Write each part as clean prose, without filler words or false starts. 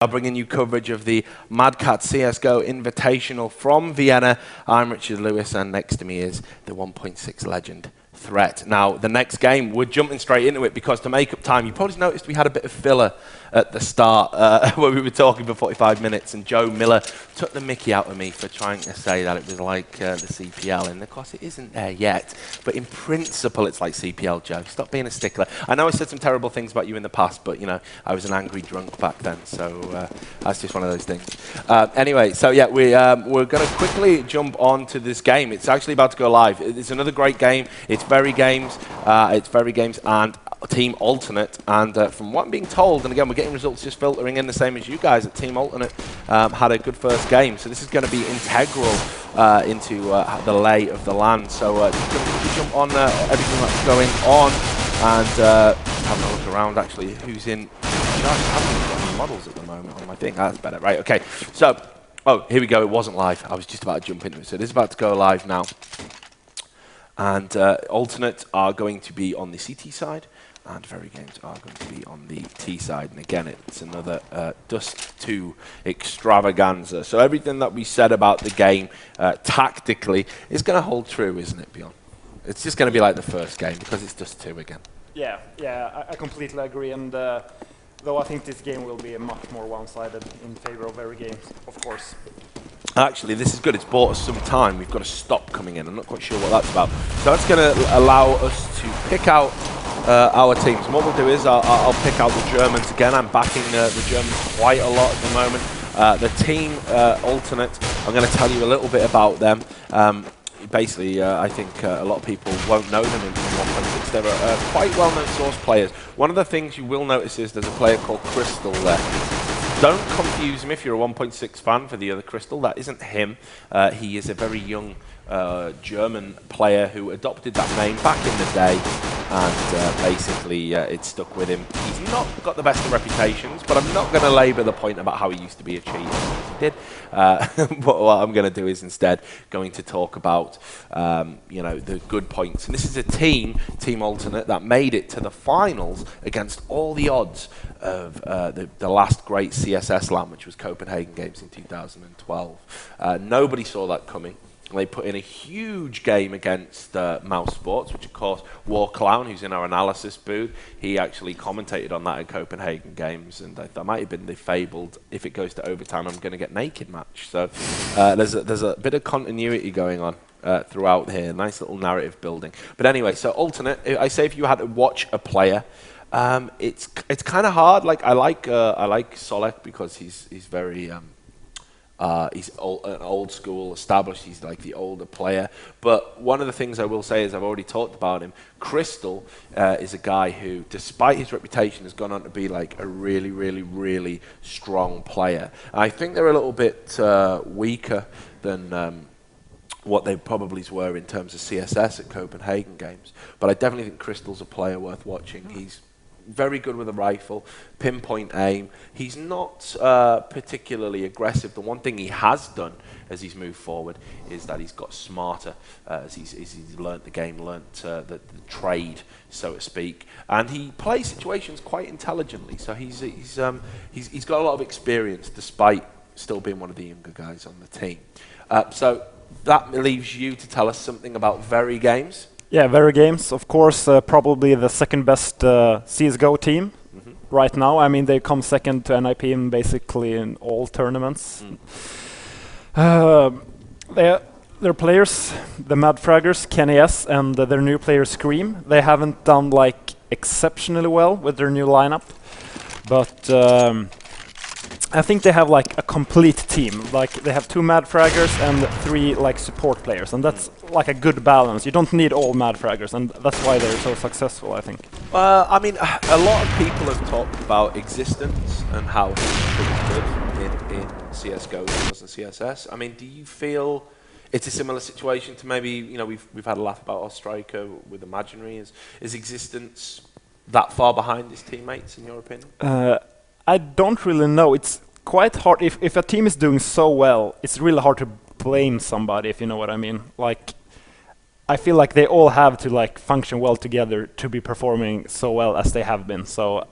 are bringing you coverage of the Mad Catz CSGO Invitational from Vienna. I'm Richard Lewis, and next to me is the 1.6 legend, Threat. Now, the next game, we're jumping straight into it because to make up time, you probably noticed we had a bit of filler at the start where we were talking for 45 minutes, and Joe Miller took the mickey out of me for trying to say that it was like the CPL, and of course it isn't there yet, but in principle it's like CPL, Joe. Stop being a stickler. I know I said some terrible things about you in the past, but you know, I was an angry drunk back then, so that's just one of those things. Anyway, so yeah, we're going to quickly jump on to this game. It's actually about to go live. It's another great game. It's Verygames. It's Verygames and Team Alternate, and from what I'm being told, and again we're getting results just filtering in the same as you guys, that Team Alternate had a good first game, so this is going to be integral into the lay of the land. So just going to jump on everything that's going on, and having a look around actually who's in charge. I haven't got any models at the moment on my thing. That's better, right? Okay, so here we go. It wasn't live. I was just about to jump into it, so it is about to go live now. And Alternate are going to be on the CT side, and Verygames are going to be on the T side. And again, it's another Dust 2 extravaganza. So everything that we said about the game tactically is going to hold true, isn't it, Bjorn? It's just going to be like the first game because it's Dust 2 again. Yeah, I completely agree. And though I think this game will be much more one-sided in favor of Verygames, of course. Actually, this is good. It's bought us some time. We've got a stop coming in. I'm not quite sure what that's about. So that's going to allow us to pick out our teams. And what we'll do is I'll pick out the Germans again. I'm backing the Germans quite a lot at the moment. The Team Alternate, I'm going to tell you a little bit about them. Basically, I think a lot of people won't know them in 1.6. They're quite well-known Source players. One of the things you will notice is there's a player called Crystal there. Don't confuse him if you're a 1.6 fan for the other Crystal. That isn't him. He is a very young German player who adopted that name back in the day, and basically it stuck with him. He's not got the best of reputations, but I'm not going to labour the point about how he used to be a cheater. He did. But what I'm going to do is instead going to talk about you know, the good points. And this is a Team Alternate that made it to the finals against all the odds of the last great CSS LAN, which was Copenhagen Games in 2012. Nobody saw that coming. They put in a huge game against Mouse Sports, which of course War Clown, who's in our analysis booth, he actually commentated on that at Copenhagen Games, and that might have been the fabled, if it goes to overtime, I'm going to get naked match. So there's a bit of continuity going on throughout here, nice little narrative building. But anyway, so Alternate, I say if you had to watch a player, it's kind of hard. Like I like Solek because he's very he's an old school, established. He's like the older player. But one of the things I will say is I've already talked about him. Crystal is a guy who, despite his reputation, has gone on to be like a really, really, really strong player. I think they're a little bit weaker than what they probably were in terms of CSS at Copenhagen Games. But I definitely think Crystal's a player worth watching. He's very good with a rifle, pinpoint aim. He's not particularly aggressive. The one thing he has done as he's moved forward is that he's got smarter as he's learnt the game, learnt the trade, so to speak. And he plays situations quite intelligently. So he's got a lot of experience despite still being one of the younger guys on the team. So that leaves you to tell us something about Verygames. Yeah, Verygames, of course, probably the second best CSGO team right now. I mean, they come second to NIP in basically in all tournaments. Their players, the Mad Fraggers, Kenny S, and their new player Scream, they haven't done like exceptionally well with their new lineup, but I think they have like a complete team. Like they have 2 Mad Fraggers and 3 like support players, and that's like a good balance. You don't need all Mad Fraggers, and that's why they're so successful, I think. I mean, a lot of people have talked about Existence and how he's good in CSGO as well as in CSS. I mean, do you feel it's a similar situation to maybe, you know, we've had a laugh about our striker with Imaginary. Is Existence that far behind his teammates, in your opinion? I don't really know. It's quite hard. If a team is doing so well, it's really hard to blame somebody, if you know what I mean. Like, I feel like they all have to like function well together to be performing so well as they have been. So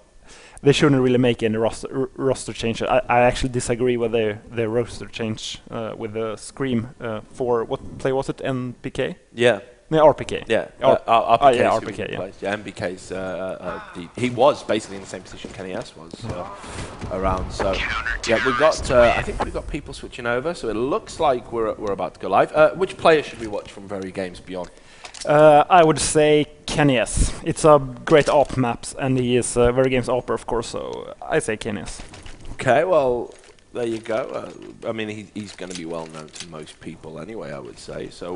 they shouldn't really make any roster change. I actually disagree with their roster change with the Scream for what play was it? NPK? Yeah. No, RPK. Yeah. RPK. Yeah, RPK. Yeah. Yeah, MBK's. He was basically in the same position Kenny S was around. So yeah, we've got. I think we've got people switching over. So it looks like we're about to go live. Which player should we watch from Verygames Beyond? I would say Kenny S. It's a great op maps, and he is Verygames opper, of course. So I say Kenny S. Okay, well. There you go. I mean, he's going to be well known to most people anyway, I would say. So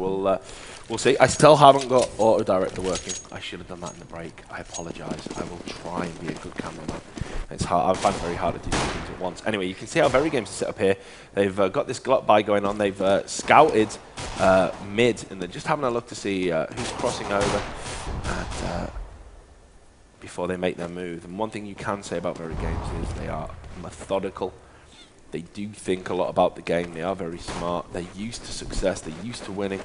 we'll see. I still haven't got auto director working. I should have done that in the break. I apologise. I will try and be a good cameraman. It's hard. I find it very hard to do two things at once. Anyway, you can see how Verygames is set up here. They've got this glut buy going on. They've scouted mid, and they're just having a look to see who's crossing over before they make their move. And one thing you can say about Verygames is they are methodical. They do think a lot about the game. They are very smart. They're used to success. They're used to winning.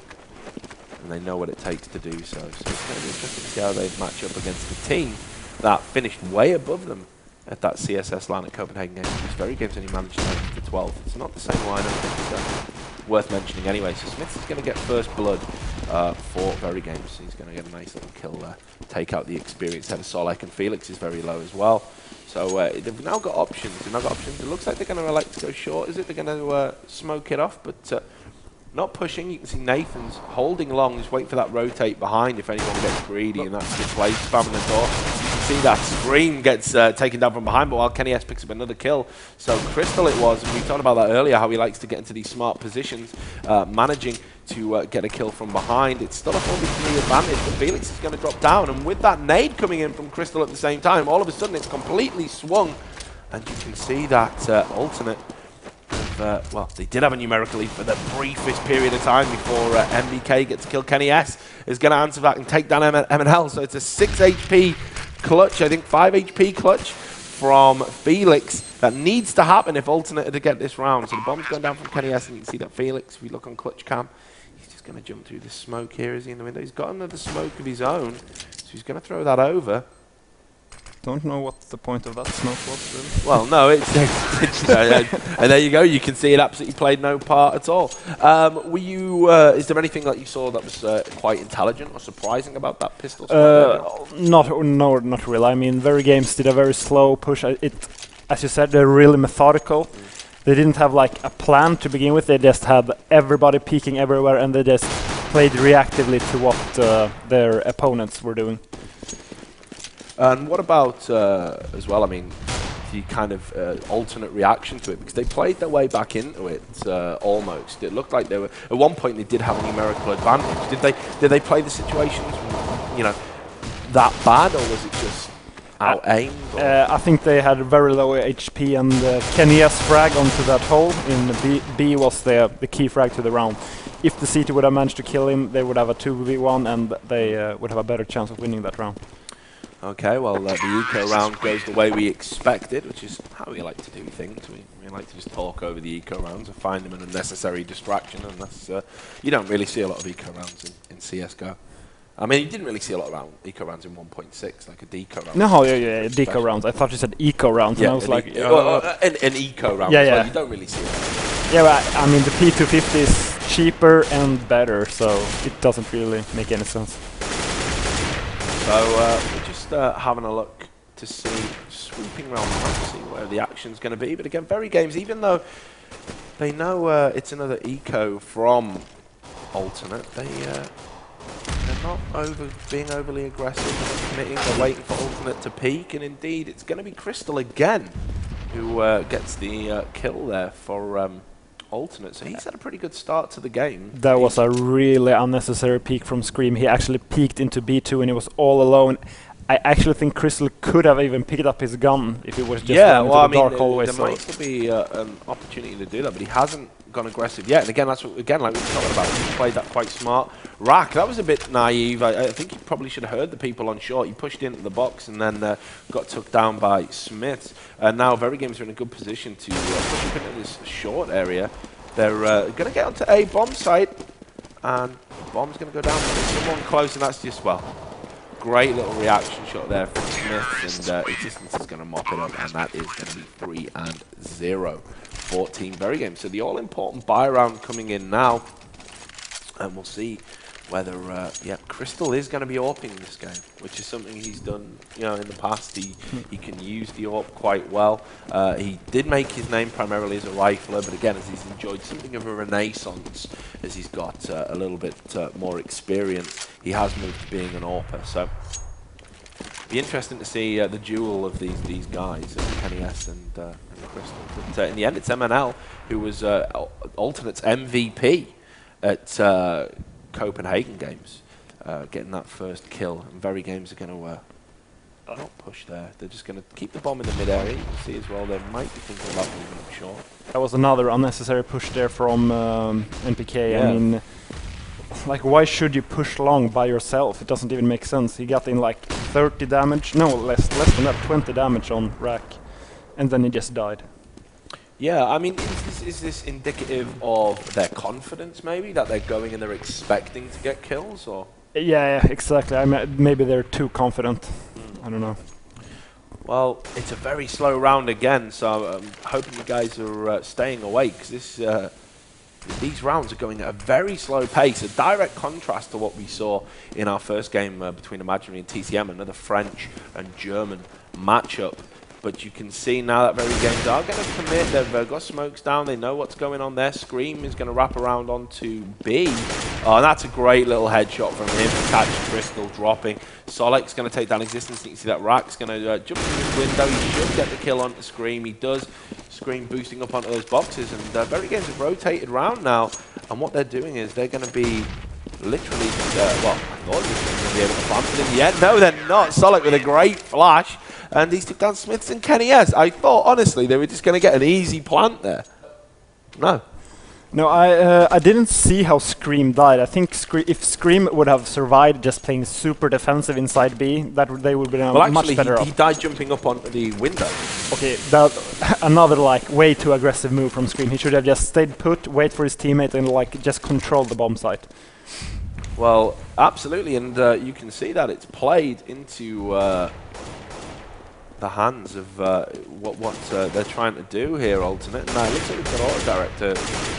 And they know what it takes to do so. So it's going to be interesting to see how they match up against the team that finished way above them at that CSS line at Copenhagen game. Because Verygames only managed to make it to 12th. It's not the same lineup. It's worth mentioning anyway. So Smith is going to get first blood for Verygames. He's going to get a nice little kill there. Take out the experience head of Solek, and Felix is very low as well. So they've now got options. It looks like they're going to elect to go short. Is it they're going to smoke it off? But not pushing. You can see Nathan's holding long, just waiting for that rotate behind if anyone gets greedy, and that's the place, spamming the door. You can see that Scream gets taken down from behind, but while Kenny S picks up another kill. So Crystal it was, and we talked about that earlier, how he likes to get into these smart positions, managing to get a kill from behind. It's still a 4v3 advantage, but Felix is going to drop down, and with that nade coming in from Crystal at the same time, all of a sudden it's completely swung, and you can see that alternate. Well, they did have a numerical lead for the briefest period of time before MBK gets to kill. Kenny S is going to answer back and take down M&L. So it's a 6 HP clutch, I think 5 HP clutch from Felix that needs to happen if alternate are to get this round. So the bomb's going down from Kenny S, and you can see that Felix, if we look on clutch cam, he's just going to jump through the smoke here. Is he in the window? He's got another smoke of his own, so he's going to throw that over. Don't know what the point of that smoke was, really. Well, no, it's and there you go. You can see it absolutely played no part at all. Were you? Is there anything that you saw that was quite intelligent or surprising about that pistol? Not really. I mean, Verygames did a very slow push. As you said, they're really methodical. They didn't have like a plan to begin with. They just had everybody peeking everywhere, and they just played reactively to what their opponents were doing. And what about, as well, I mean, the kind of alternate reaction to it? Because they played their way back into it, almost. It looked like they were, at one point they did have a numerical advantage. Did they play the situations, you know, that bad, or was it just out-aimed? I think they had very low HP, and Kenny S frag onto that hole in B was the key frag to the round. If the CT would have managed to kill him, they would have a 2v1, and they would have a better chance of winning that round. Okay, well, the eco round goes the way we expected, which is how we like to do things. We like to just talk over the eco rounds and find them an unnecessary distraction, and that's, you don't really see a lot of eco rounds in CSGO. I mean, you didn't really see a lot of eco rounds in 1.6, like a deco round. No, yeah, deco rounds. I thought you said eco rounds, and I was like... an eco round, yeah, well, you don't really see it. Yeah, well, I mean, the P250 is cheaper and better, so it doesn't really make any sense. So, having a look to see, sweeping around to see where the action's going to be. But again, Verygames, even though they know it's another eco from alternate, they're not being overly aggressive, they're committing, they're waiting for alternate to peak, and indeed it's going to be Crystal again who gets the kill there for alternate. So he's had a pretty good start to the game. That was a really unnecessary peek from Scream. He actually peeked into B2 and he was all alone. I actually think Crystal could have even picked up his gun if it was just well, I mean, dark hallway. There might still be an opportunity to do that, but he hasn't gone aggressive yet. And again, that's what, like we were talking about, he played that quite smart. Rack, that was a bit naive. I think he probably should have heard the people on short. He pushed into the box and then got took down by Smith. And now Verygames are in a good position to push up into this short area. They're going to get onto A bomb site, and bomb's going to go down. There's someone close, and that's just, well, great little reaction shot there from Smith. Smiths, and Existence is going to mop it up, and that is going to be 3-0 for Team Verygames. So the all-important buy round coming in now, and we'll see whether Crystal is going to be AWPing this game, which is something he's done, in the past. He can use the AWP quite well. He did make his name primarily as a rifler, but again, as he's enjoyed something of a renaissance, as he's got a little bit more experience, he has moved to being an AWPer. So be interesting to see the duel of these guys, Kenny S and Crystal. But in the end, it's MNL who was Alternate's MVP at Copenhagen Games, getting that first kill. And Verygames are going to not push there. They're just going to keep the bomb in the mid area. You can see as well they might be thinking about moving up short. That was another unnecessary push there from NPK. Yeah. I mean, like, why should you push long by yourself? It doesn't even make sense. He got in like 30 damage, no, less than that, 20 damage on rack, and then he just died. Yeah, I mean, is this indicative of their confidence, maybe, that they're going and they're expecting to get kills, or? Yeah, exactly. I mean, maybe they're too confident. I don't know. Well, it's a very slow round again, so I'm hoping you guys are staying awake, because these rounds are going at a very slow pace, a direct contrast to what we saw in our first game between Imaginary and TCM, another French and German matchup. But you can see now that Verygames are going to commit. They've got smokes down. They know what's going on there. Scream is going to wrap around onto B. Oh, and that's a great little headshot from him to catch Crystal dropping. Solek's going to take down Existence. You can see that Rack's going to jump through his window. He should get the kill onto Scream. He does. Scream boosting up onto those boxes. And Verygames have rotated round now. And what they're doing is they're going to be literally, well, I thought they were going to be able to plant, but in the end, no, they're not. Solek with a great flash. And these took down Smiths and Kenny S. I thought, honestly, they were just going to get an easy plant there. No. No, I didn't see how Scream died. I think if Scream would have survived just playing super defensive inside B, they would be much better off. He died jumping up onto the window. Okay, that another like way too aggressive move from Scream. He should have just stayed put, wait for his teammate, and like just control the bomb site. Well, absolutely, and you can see that it's played into the hands of what they're trying to do here, Alternate. And it looks like we've got Auto Director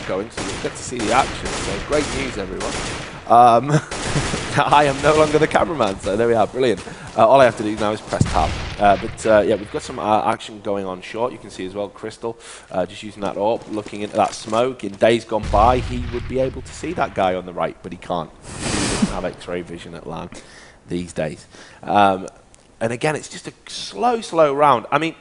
going, so we'll get to see the action. So great news, everyone. I am no longer the cameraman, so there we are, brilliant. All I have to do now is press tab. Yeah, we've got some action going on short. You can see as well Crystal just using that AWP, looking into that smoke. In days gone by, he would be able to see that guy on the right, but he can't. He doesn't have X-ray vision at LAN these days. And again, it's just a slow round. I mean,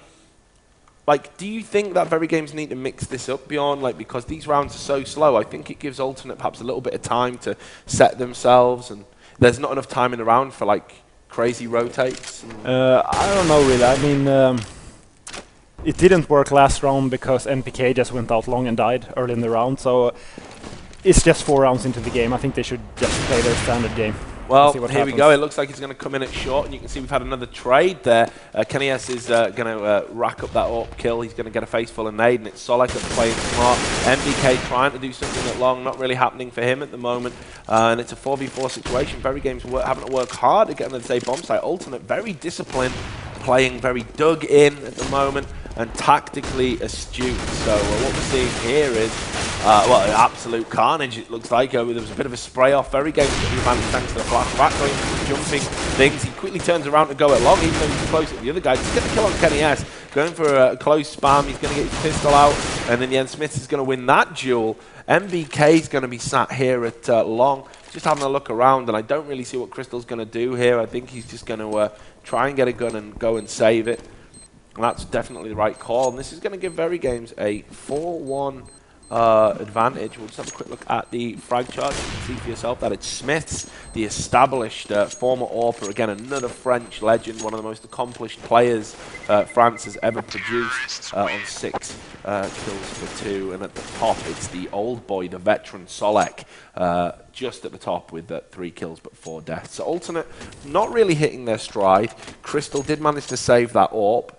like, do you think that Verygames need to mix this up, Bjorn? Like, because these rounds are so slow, I think it gives Alternate perhaps a little bit of time to set themselves, and there's not enough time in the round for, like, crazy rotates. I don't know, really. I mean, it didn't work last round because NPK just went out long and died early in the round, so it's just 4 rounds into the game. I think they should just play their standard game. Well, here we go. It looks like he's going to come in at short, and you can see we've had another trade there. Kenny S is going to rack up that AWP kill. He's going to get a face full of nade, and it's Solek that's playing smart. MBK trying to do something at long, not really happening for him at the moment, and it's a 4v4 situation. Verygames having to work hard to get on the safe bomb site. Alternate very disciplined, playing very dug in at the moment, and tactically astute. So what we're seeing here is, well, absolute carnage, it looks like. There was a bit of a spray off Verygames, but he managed thanks to the flash back, going for jumping things. He quickly turns around to go it long, even though he's close at the other guy. Just get the kill on Kenny S, going for a close spam. He's going to get his pistol out, and in the end, Smith is going to win that duel. MBK is going to be sat here at long, just having a look around, and I don't really see what Crystal's going to do here. I think he's just going to try and get a gun and go and save it. And that's definitely the right call. And this is going to give Verygames a 4-1 advantage. We'll just have a quick look at the frag chart. You can see for yourself that it's Smiths, the established former AWPer. Again, another French legend, one of the most accomplished players France has ever produced, on 6 kills for 2. And at the top, it's the old boy, the veteran Solek, just at the top with 3 kills but 4 deaths. So Alternate not really hitting their stride. Crystal did manage to save that AWP.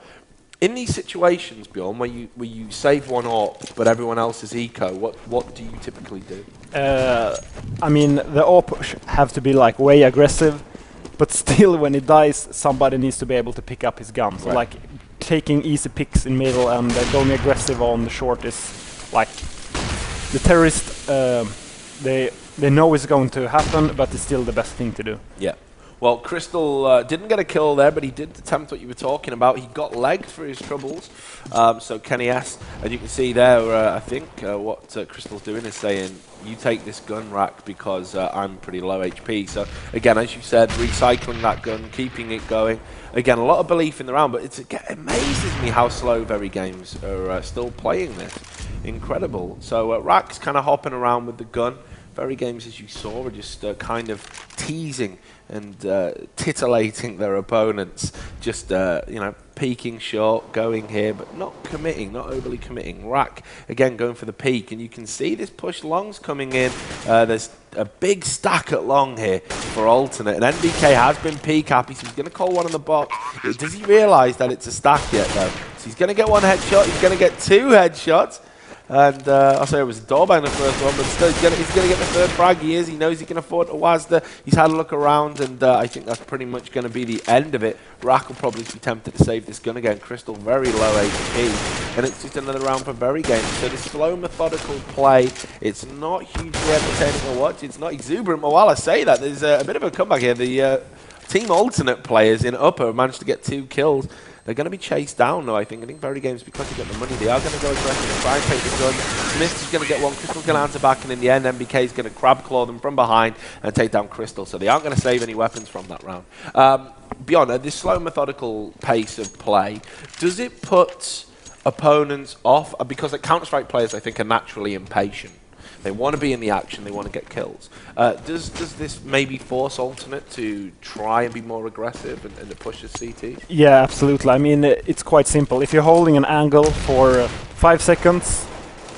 In these situations, Bjorn, where you save one AWP but everyone else is eco, what do you typically do? I mean, the AWP have to be like way aggressive, but still, when he dies, somebody needs to be able to pick up his gun. So like taking easy picks in middle and going aggressive on the short is like the terrorist. They know it's going to happen, but it's still the best thing to do. Yeah. Well, Crystal didn't get a kill there, but he did attempt what you were talking about. He got legged for his troubles. So Kenny S, and you can see there, I think what Crystal's doing is saying, you take this gun rack because I'm pretty low HP. So again, as you said, recycling that gun, keeping it going. Again, a lot of belief in the round, but it amazes me how slow Verygames are still playing this. Incredible. So Rack's kind of hopping around with the gun. Verygames, as you saw, are just kind of teasing and titillating their opponents, just you know, peeking short, going here, but not committing, not overly committing. Rack again going for the peak, and you can see this push long's coming in. There's a big stack at long here for alternate, and NBK has been peak happy, so he's going to call one on the box. Does he realise that it's a stack yet though? So he's going to get one headshot, he's going to get two headshots. And I'll say it was a doorbang the first one, but still he's going to get the third frag. He knows he can afford to Wazda. He's had a look around, and I think that's pretty much going to be the end of it. Rack will probably be tempted to save this gun again. Crystal very low HP, and it's just another round for Verygames. So this slow, methodical play, it's not hugely entertaining to watch. It's not exuberant, but while I say that, there's a bit of a comeback here. The team alternate players in upper managed to get 2 kills. They're going to be chased down, though, I think. Verygames, because they got the money, they are going to go aggressive and try and take the gun. Smith is going to get one. Crystal's going to answer back, and in the end, MBK is going to crab claw them from behind and take down Crystal. So they aren't going to save any weapons from that round. Beyond this slow, methodical pace of play, does it put opponents off? Because Counter-Strike players, I think, are naturally impatient. They want to be in the action. They want to get kills. Does this maybe force alternate to try and be more aggressive and to push the CT? Yeah, absolutely. I mean, it's quite simple. If you're holding an angle for 5 seconds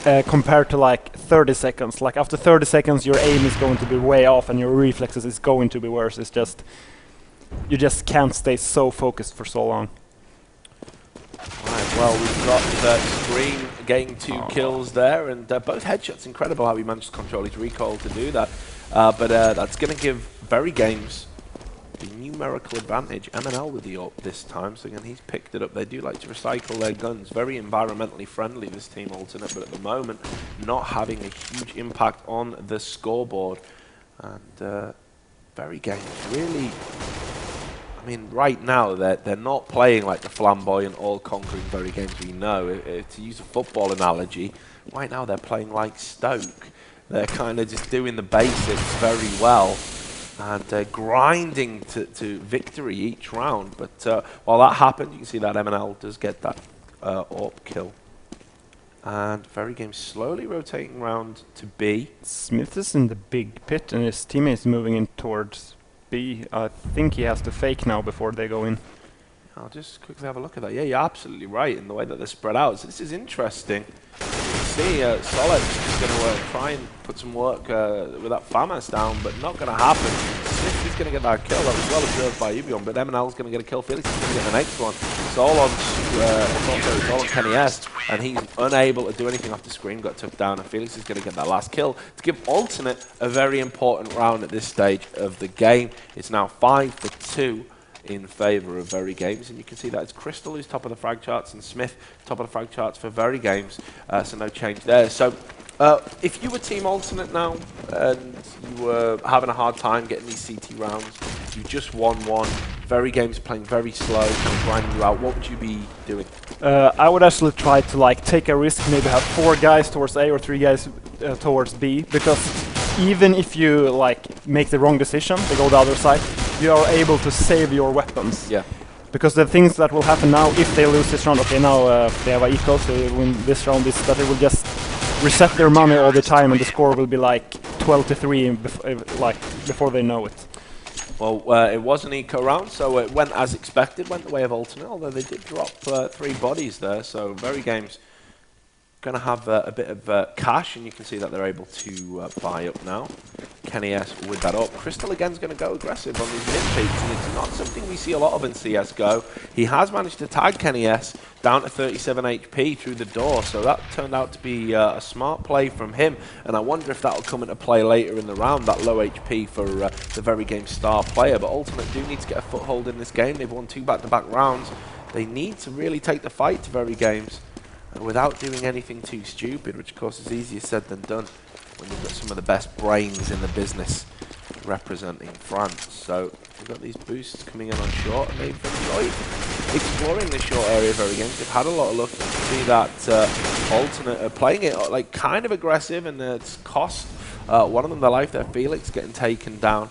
compared to like 30 seconds, like after 30 seconds, your aim is going to be way off and your reflexes is going to be worse. It's just, you just can't stay so focused for so long. Right, well, we've got Scream getting 2 kills there, and both headshots. Incredible how he managed to control his recoil to do that. But that's going to give Verygames the numerical advantage. MNL with the AWP this time, so again, he's picked it up. They do like to recycle their guns. Very environmentally friendly, this team alternate, but at the moment, not having a huge impact on the scoreboard. And Verygames really... I mean, right now, they're not playing like the flamboyant, all-conquering Verygames we know. To use a football analogy, right now they're playing like Stoke. They're kind of just doing the basics very well and grinding to victory each round. But while that happened, you can see that MNL does get that AWP kill. And Verygames slowly rotating around to B. Smith is in the big pit, and his teammates moving in towards B. I think he has to fake now before they go in. I'll just quickly have a look at that. Yeah, you're absolutely right in the way that they're spread out. So this is interesting. You can see Solid's just going to try and put some work with that FAMAS down, but not going to happen. Smith is going to get that kill. That was well observed by Ubion, but MNL is going to get a kill. Felix is going to get the next one. It's all on Kenny S, and he's unable to do anything off the screen. Got took down, and Felix is going to get that last kill to give alternate a very important round at this stage of the game. It's now 5-2 in favour of Verygames, and you can see that it's Crystal who's top of the frag charts and Smith top of the frag charts for Verygames, so no change there. So if you were team alternate now and you were having a hard time getting these CT rounds, you just won one, Verygames playing very slow, kind of grinding you out, what would you be doing? I would actually try to like take a risk, maybe have 4 guys towards A or 3 guys towards B, because even if you like make the wrong decision, they go the other side, you are able to save your weapons. Yeah. Because the things that will happen now, if they lose this round, okay, now they have an eco, so they win this round, is that they will just reset their money all the time, and the score will be like 12-3 like before they know it. Well, it was an eco round, so it went as expected, went the way of alternate, although they did drop 3 bodies there, so Verygames going to have a bit of cash, and you can see that they're able to buy up now. Kenny S with that up. Crystal again is going to go aggressive on these mid peaks, and it's not something we see a lot of in CSGO. He has managed to tag Kenny S down to 37 HP through the door, so that turned out to be a smart play from him, and I wonder if that'll come into play later in the round, that low HP for the Verygames star player. But Ultimate do need to get a foothold in this game. They've won 2 back-to-back rounds. They need to really take the fight to Verygames without doing anything too stupid, which of course is easier said than done when you've got some of the best brains in the business representing France. So we've got these boosts coming in on short, and they've enjoyed exploring the short area of Verygames. They've had a lot of luck to see that Alternate are playing it like kind of aggressive, and it's cost one of them their life there. Felix getting taken down.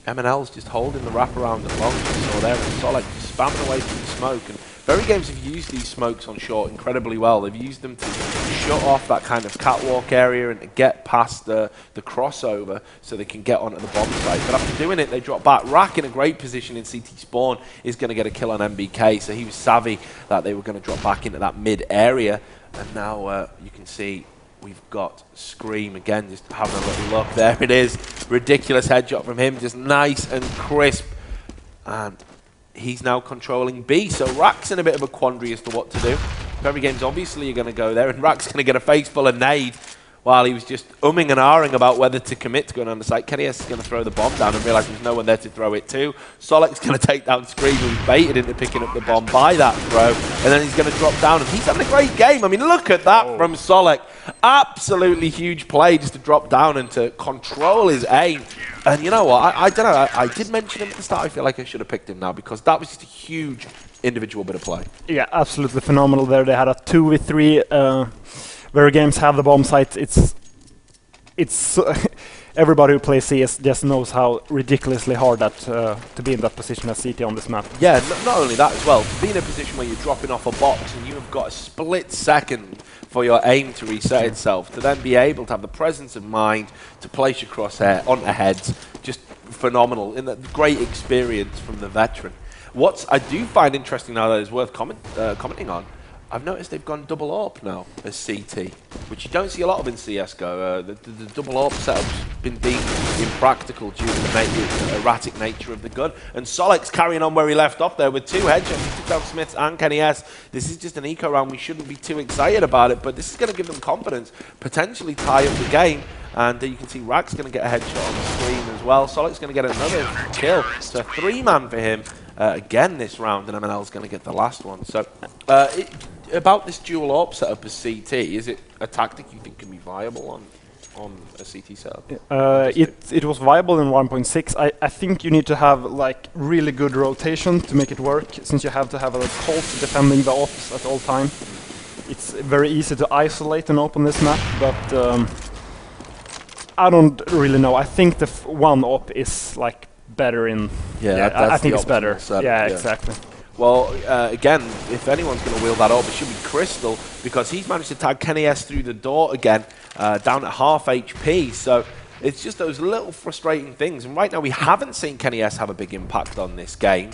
MNL's just holding the wraparound as long as you saw there, and Solek just spamming away through the smoke. And Verygames have used these smokes on short incredibly well. They've used them to shut off that kind of catwalk area and to get past the crossover so they can get onto the bomb site. But after doing it, they drop back. Rack in a great position in CT spawn is going to get a kill on MBK, so he was savvy that they were going to drop back into that mid area. And now you can see we've got Scream again, just having a little look. There it is. Ridiculous headshot from him, just nice and crisp. And he's now controlling B, so Rack's in a bit of a quandary as to what to do. Verygames obviously are going to go there, and Rack's going to get a face full of nade while he was just umming and ahhing about whether to commit to going on the site. Kenny's going to throw the bomb down and realise there's no one there to throw it to. Solek's going to take down Scream, who's baited into picking up the bomb by that throw, and then he's going to drop down, and he's having a great game. I mean, look at that from Solek. Absolutely huge play just to drop down and to control his aim. And you know what, I don't know, I did mention him at the start. I feel like I should have picked him now because that was just a huge individual bit of play. Yeah, absolutely phenomenal there. They had a 2v3. Verygames have the bomb site. It's everybody who plays CS just knows how ridiculously hard that to be in that position as CT on this map. Yeah, not only that as well, to be in a position where you're dropping off a box and you've got a split second for your aim to reset itself, to then be able to have the presence of mind to place your crosshair onto heads, just phenomenal. In that great experience from the veteran. What I do find interesting now that is worth commenting on, I've noticed they've gone double AWP now as CT, which you don't see a lot of in CSGO. The double AWP setup's been deemed impractical due to the erratic nature of the gun. And Solek's carrying on where he left off there with 2 headshots. He took down Smiths and Kenny S. This is just an eco round. We shouldn't be too excited about it, but this is going to give them confidence, potentially tie up the game. And you can see Rack's going to get a headshot on the screen as well. Solek's going to get another kill. So 3-man for him again this round, and MNL's going to get the last one. So about this dual AWP setup as CT, is it a tactic you think can be viable on a CT setup? It was viable in 1.6. I think you need to have like really good rotation to make it work, since you have to have a Colt defending the AWPs at all time. It's very easy to isolate an AWP on this map, but I don't really know. I think the one AWP is like better in. Yeah, I think it's better. Yeah, exactly. Well, again, if anyone's going to wheel that up, it should be Crystal, because he's managed to tag Kenny S through the door again, down at half HP. So it's just those little frustrating things. And right now we haven't seen Kenny S have a big impact on this game.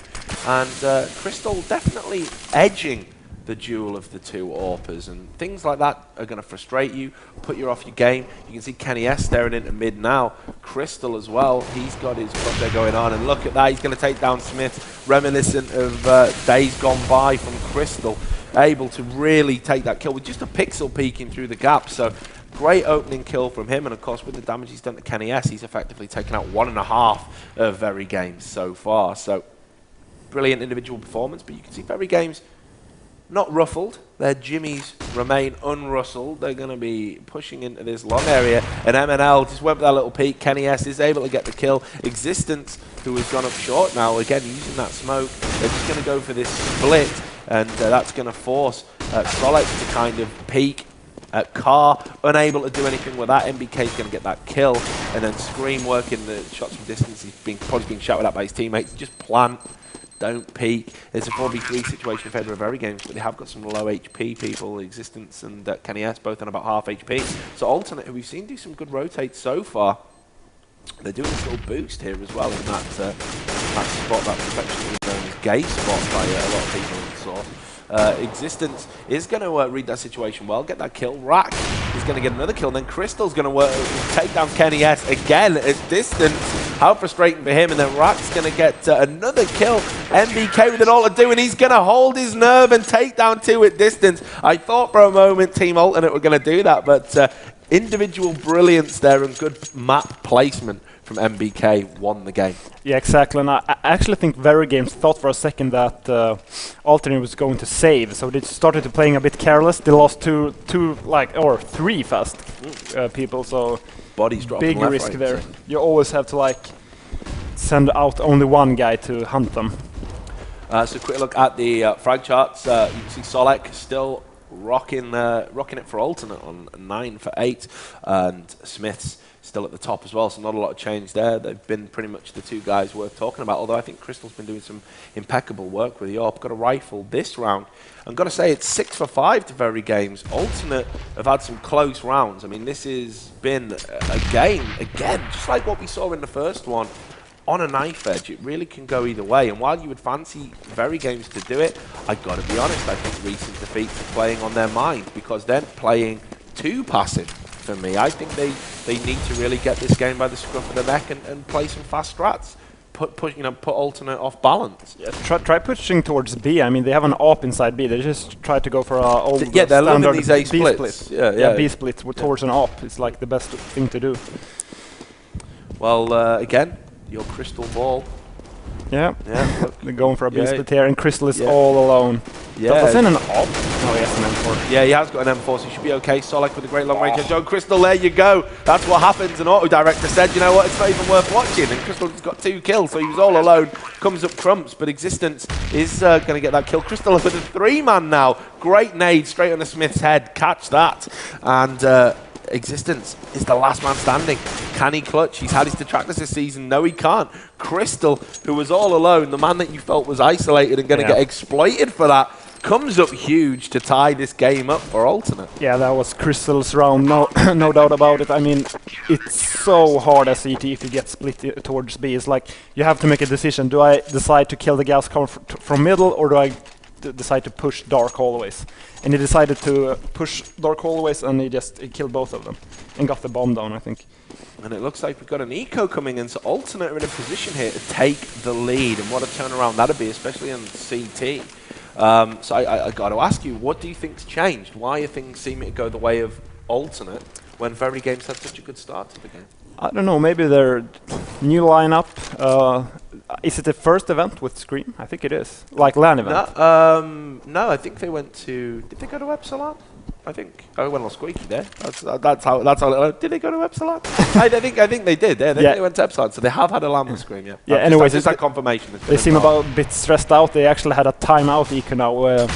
And Crystal definitely edging the duel of the 2 AWPers, and things like that are going to frustrate you, put you off your game. You can see Kenny S staring into mid now. Crystal as well, he's got his crosshair going on, and look at that, he's going to take down Smith, reminiscent of days gone by from Crystal, able to really take that kill with just a pixel peeking through the gap. So great opening kill from him, and of course with the damage he's done to Kenny S, he's effectively taken out 1.5 of Verygames so far. So brilliant individual performance, but you can see Verygames not ruffled. Their jimmies remain unrustled. They're going to be pushing into this long area. And MNL just went with that little peek. Kenny S is able to get the kill. Existence, who has gone up short now, again using that smoke. They're just going to go for this split. And that's going to force Solek to kind of peek. Carr unable to do anything with that. MBK is going to get that kill. And then Scream working the shots from distance. He's probably being shouted at by his teammates. Just plant. Don't peek. It's a 4v3 situation in favour of Verygames, but they have got some low HP people, Existence and Kenny S, both on about half HP. So Alternate, who we've seen do some good rotates so far, they're doing this little boost here as well in that spot, that affectionately known as gay spot by a lot of people in the source. Existence is going to read that situation well, get that kill. Rack is going to get another kill, and then Crystal's going to take down Kenny S again as Distance How frustrating for him. And then Rack's going to get another kill. MBK with it all to do, and he's going to hold his nerve and take down 2 at distance. I thought for a moment Team Alternate were going to do that, but individual brilliance there and good map placement from MBK won the game. Yeah, exactly. And I actually think Verygames thought for a second that Alternate was going to save, so they started to playing a bit careless. They lost three fast people, so Bodies dropping big left, risk right, there. so. You always have to send out only one guy to hunt them. So quick look at the frag charts. You can see Solek still rocking it for Alternate on 9 for 8, and Smith's still at the top as well, so not a lot of change there. They've been pretty much the 2 guys worth talking about, although I think Crystal's been doing some impeccable work with Yorp. Got a rifle this round. I've got to say, it's 6 for 5 to Verygames. Alternate have had some close rounds. I mean, this has been a game, again, just like what we saw in the first one, on a knife edge. It really can go either way, and while you would fancy Verygames to do it, I've got to be honest, I think recent defeats are playing on their mind, because they're playing too passive. For me, I think they need to really get this game by the scruff of the neck and play some fast strats. Put Alternate off balance. Yeah, try pushing towards B. I mean, they have an AWP inside B. They just try to go for a old they're loving standard these A B splits. split. Yeah, B splits towards an AWP. It's like the best thing to do. Well, again, your crystal ball. Yeah. They're going for a B split here, and Crystal is Yeah. all alone. Yeah. Does in an AWP? No, he has an M4. Yeah, he has got an M4, so he should be okay. Solek with a great long range. Joe Crystal, there you go. That's what happens. An auto director said, you know what, it's not even worth watching. And Crystal's got 2 kills, so he was all alone. Comes up Crumps, but Existence is going to get that kill. Crystal with a 3-man now. Great nade straight on the Smith's head. Catch that. And Existence is the last man standing. Can he clutch? He's had his detractors this season. No, he can't. Crystal, who was all alone, the man that you felt was isolated and going to get exploited for that, comes up huge to tie this game up for Alternate. Yeah, that was Crystal's round, no doubt about it. I mean, it's so hard as ET if you get split towards B. It's like you have to make a decision. Do I decide to kill the gas coming from middle, or do I decide to push Dark hallways? And he decided to push Dark hallways, and he killed both of them and got the bomb down, I think. And it looks like we've got an eco coming in, so Alternate are in a position here to take the lead, and what a turnaround that'd be, especially on CT. So I got to ask you, what do you think's changed? Why are things seeming to go the way of Alternate when Verygames had such a good start to the game? I don't know, maybe their new lineup. Is it the first event with Scream? I think it is. Like LAN event. No, I think they went to... Did they go to Epsilon? I think. I went on squeaky there. That's how. Did they go to Epsilon? I think they did. They went to Epsilon, so they have had a LAN with Scream. Yeah. Yeah. Anyways, just that confirmation. They seem a bit stressed out. They actually had a timeout eco now. A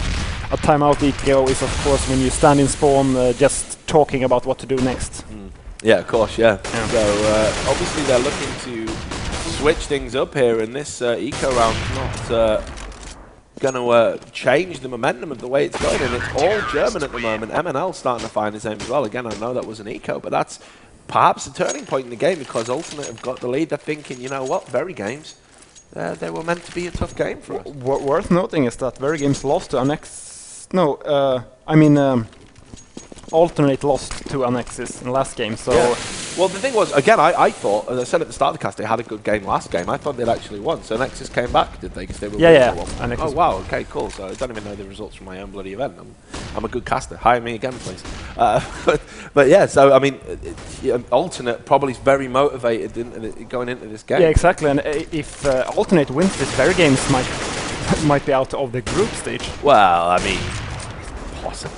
timeout eco is of course when you stand in spawn, just talking about what to do next. Yeah, of course. Yeah. So obviously they're looking to switch things up here, and this eco round not going to change the momentum of the way it's going, and it's all German at the moment. MNL starting to find his aim as well. Again, I know that was an eco, but that's perhaps a turning point in the game because Ultimate have got the lead. They're thinking, you know what, Verygames, they were meant to be a tough game for us. Worth noting is that Verygames lost to Annex. No, Alternate lost to Annexes in the last game, so... Yeah. Well, the thing was, again, I thought, as I said at the start of the cast, they had a good game last game. I thought they'd actually won. So Annexes came back, did they? Because they were Annexes. Oh, wow, okay, cool. So I don't even know the results from my own bloody event. I'm a good caster. Hire me again, please. But yeah, so, I mean, Alternate probably is very motivated going into this game. Yeah, exactly. And if Alternate wins this, Verygames might be out of the group stage. Well, I mean, possibly.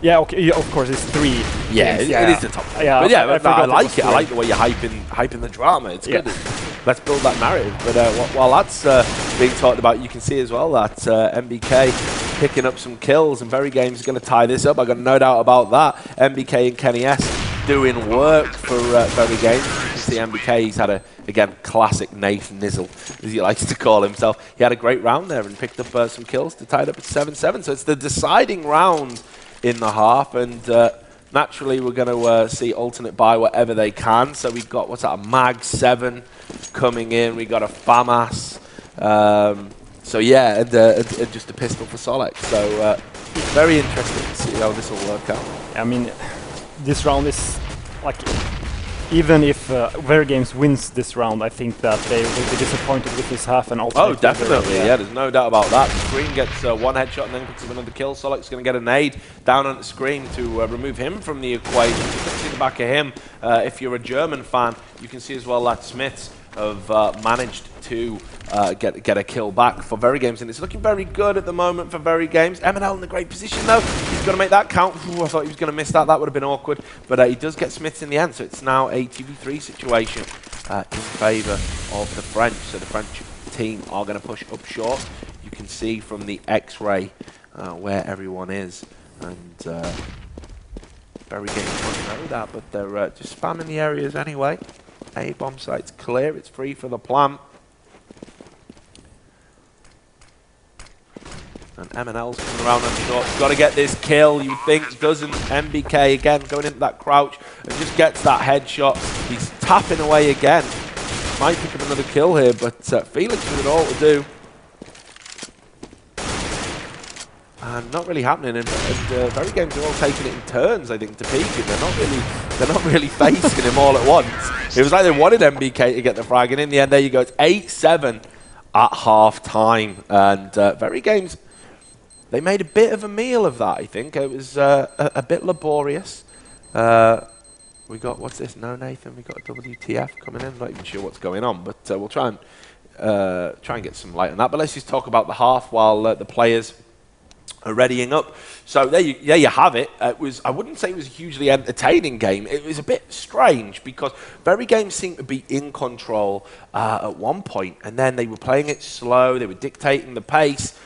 Yeah, okay. Yeah, of course, it's 3. Yeah, games. it is the top. Yeah, but yeah, I like it. I like the way you're hyping the drama. It's good. Let's build that narrative. But while that's being talked about, you can see as well that MBK picking up some kills, and Verygames is going to tie this up. I got no doubt about that. MBK and Kenny S doing work for Verygames. You can see MBK. He's had again classic Nathan Nizzle, as he likes to call himself. He had a great round there and picked up some kills to tie it up at 7-7. So it's the deciding round in the half, and naturally we're going to see Alternate buy whatever they can. So we've got, what's that, a Mag 7 coming in, we got a FAMAS, so yeah, and just a pistol for Solek. So very interesting to see how this will work out. I mean, this round is like even if Verygames wins this round, I think that they will be disappointed with this half and also. Oh, definitely, yeah, there's no doubt about that. Scream gets one headshot and then picks up another kill. Solec's going to get a nade down on the Scream to remove him from the equation. You can see the back of him. If you're a German fan, you can see as well that Smiths have managed to get a kill back for Verygames, and it's looking very good at the moment for Verygames. M&L in a great position though. He's got to make that count. Ooh, I thought he was going to miss that. That would have been awkward, but he does get Smiths in the end, so it's now a 2v3 situation in favour of the French. So the French team are going to push up short. You can see from the X-ray where everyone is, and Verygames don't know that, but they're just spamming the areas anyway. A bomb site's clear, it's free for the plant. And M&L's coming around on short. Got to get this kill, you think, doesn't. MBK again going into that crouch and just gets that headshot. He's tapping away again. Might pick up another kill here, but Felix with it all to do. And not really happening, and Verygames are all taking it in turns, I think, to peek him. They're not really facing him all at once. It was like they wanted MBK to get the frag, and in the end, there you go. It's 8-7 at half time, and Verygames, they made a bit of a meal of that. I think it was a bit laborious. We got, what's this? No, Nathan. We got a WTF coming in. I'm not even sure what's going on, but we'll try and get some light on that. But let's just talk about the half while the players are readying up. So there you have it. I wouldn't say it was a hugely entertaining game. It was a bit strange because Verygames seemed to be in control at one point, and then they were playing it slow. They were dictating the pace.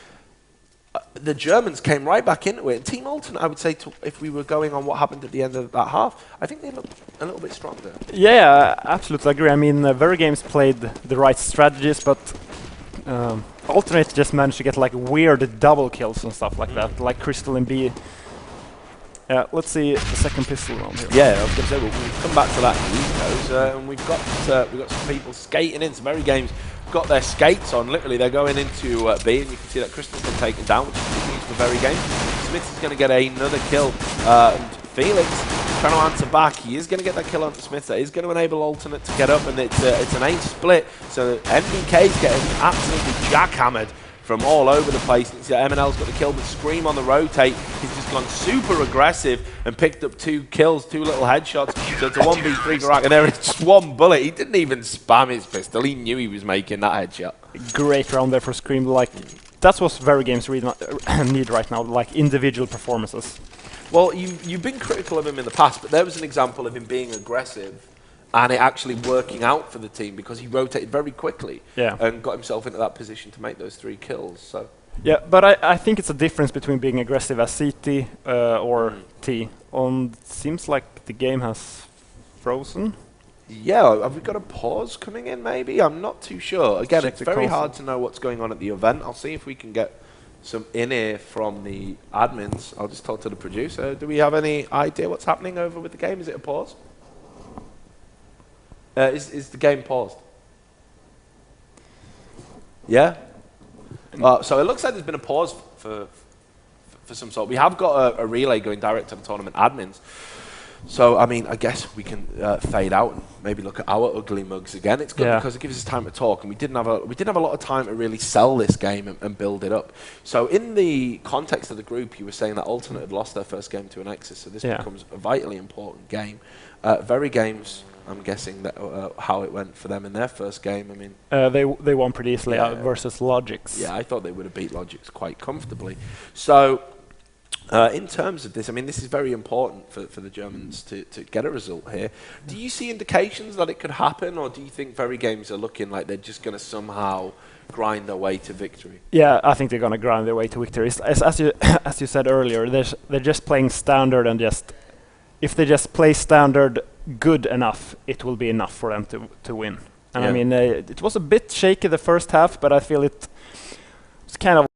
The Germans came right back into it. And Team Alternate, I would say, if we were going on what happened at the end of that half, I think they looked a little bit stronger. Yeah, absolutely agree. I mean, Verygames played the right strategies, but Alternate just managed to get like weird double kills and stuff like that, like Crystal and B. Let's see the second pistol round here. Yeah, I was going to say, we'll come back to that in Ecos, and we've got some people skating in. Some Verygames got their skates on. Literally, they're going into B, and you can see that Crystal's been taken down, which is good news for Verygames. Smith is going to get another kill. And Felix trying to answer back. He is going to get that kill onto Smith. That is going to enable Alternate to get up, and it's an 8 split. So NBK is getting absolutely jackhammered from all over the place. M&L's got the kill, but Scream on the rotate. He's just gone super aggressive and picked up 2 kills, 2 little headshots. So it's a 1v3 for Rack, and there is just 1 bullet. He didn't even spam his pistol. He knew he was making that headshot. Great round there for Scream. Like, that's what Verygames really need right now, like individual performances. Well, you've been critical of him in the past, but there was an example of him being aggressive and it actually working out for the team because he rotated very quickly and got himself into that position to make those 3 kills. So yeah, but I think it's a difference between being aggressive as CT or T. It seems like the game has frozen. Yeah, have we got a pause coming in maybe? I'm not too sure. Again, it's very hard to know what's going on at the event. I'll see if we can get some in-ear from the admins. I'll just talk to the producer. Do we have any idea what's happening over with the game? Is it a pause? Is the game paused? Yeah? So it looks like there's been a pause for some sort. We have got a relay going direct to the tournament admins. So, I mean, I guess we can fade out and maybe look at our ugly mugs again. It's good because it gives us time to talk, and we didn't have a lot of time to really sell this game and build it up. So, in the context of the group, you were saying that Alternate had lost their first game to an Nexus, so this becomes a vitally important game. Verygames, I'm guessing that how it went for them in their first game. I mean, they won pretty easily versus Logix. Yeah, I thought they would have beat Logix quite comfortably. So. In terms of this, I mean, this is very important for the Germans to get a result here. Do you see indications that it could happen, or do you think Verygames are looking like they're just going to somehow grind their way to victory? Yeah, I think they're going to grind their way to victory. As you said earlier, they're just playing standard, and if they just play standard good enough, it will be enough for them to win. And I mean, it was a bit shaky the first half, but I feel it was kind of